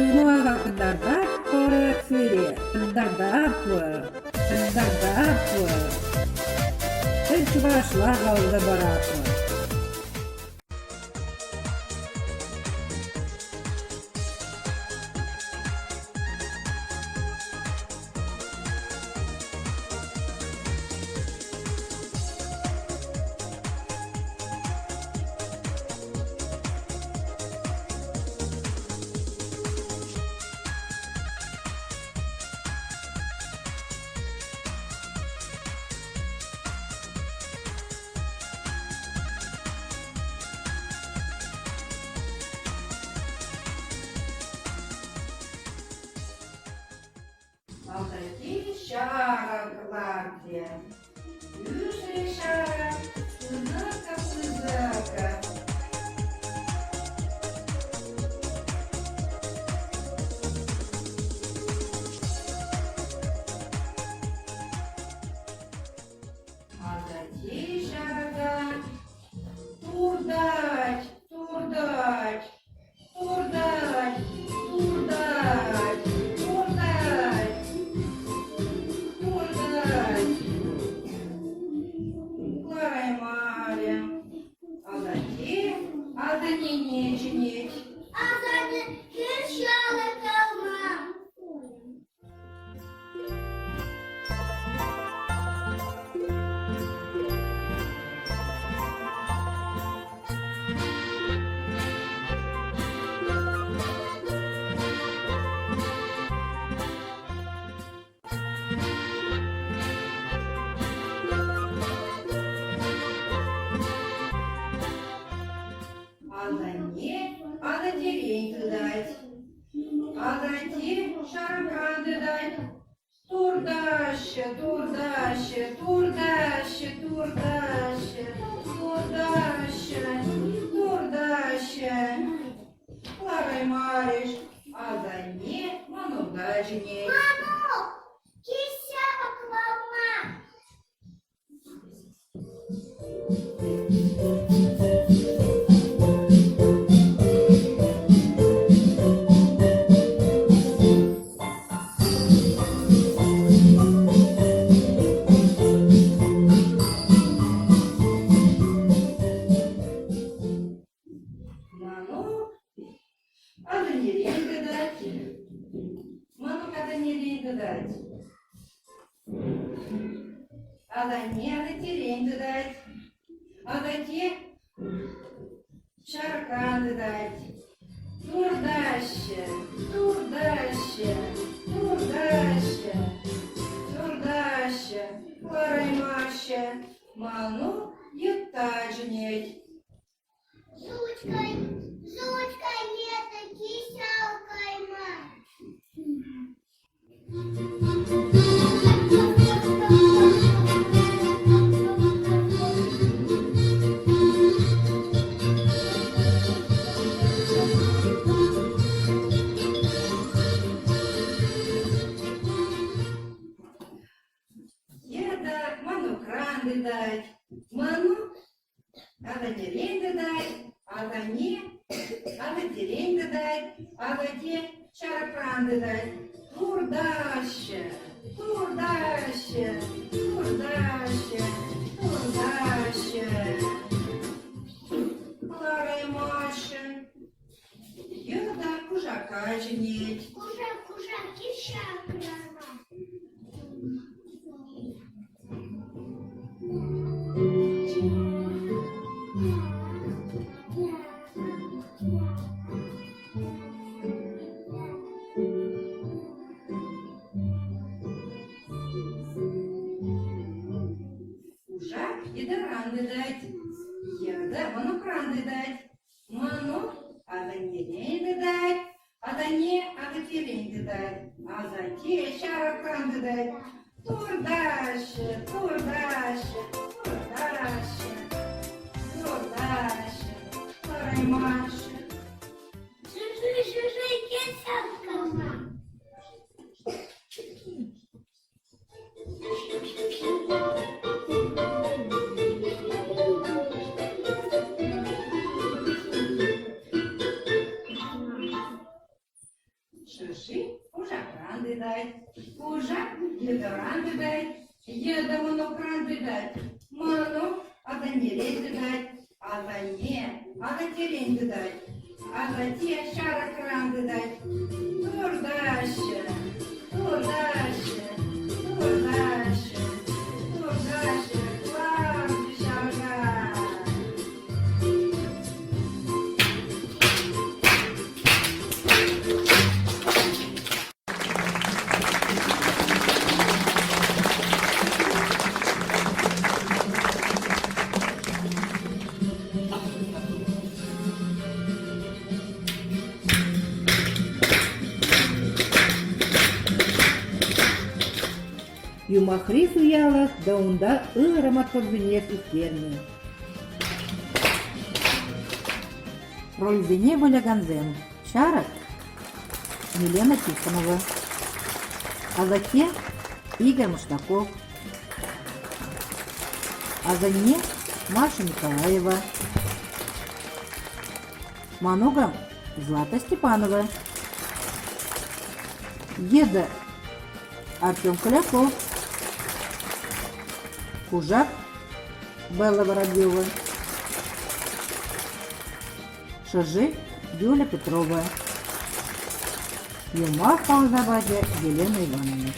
Много дадат корекции, дадат, Hiç başla kaldı bırakma. Aldaki şarkılardı. Yüzü şarkı, kızaka kızaka. Aldaki şarkı, turdaç, turdaç, turdaç, turdaç, turdaç. Клара Маря, а дати, а да не нечинить. А за киршала калма. А да не, а да дереньку дать. А дати шарканды дать. Турдаща, турдаща, турдаща, турдаща, турдаща, турдаща. Клара Мариш, а да не, ману даже не. Мамо, кисяка калма. Ману, а да не ренька дать. Ману, а да не ренька дать. А да не, а да теренька дать. А да те шарканды дать. Турдаща, турдаща, турдаща, турдаща, клараймаща, ману ютажнеть. Зучкой, зучкой нет, кисялкой ма. Я да ману кранды дать, ману, а да деренька дать, а да не, а да деренька дать, а да те шарканды дать. Турдаща, турдаща, турдаща, турдаща. Клара и Маша, я да кужака женить. Кужа, кисяка калма. Ужак и да ранды дать. Я да ману кранды дать. Ману, а да не реньды дать. А да не, а да тереньды дать. А за те шарканды дать. Турдаща, турдаща, турдаща, турдаща, клараймаша. Жужи, кисялка калма. Федоран дедать, еда монокран дедать, мано, аданерей дедать, адане, адатерень дедать, адате шаракран дедать, турдаще, турдаще, турдаще, турдаще, клавди шарга. Юмахрис уялас, да унда ырамат подвинес истерни. Рользине Валяганзен. Чарок Елена Тихонова. А затем Игорь Маштаков. А за ней Маша Николаева. Мануга Злата Степанова. Деда Артем Поляков. Кужак Белла Воробьева. Шажи Юля Петрова. Юмах Паузабаде Елена Ивановна.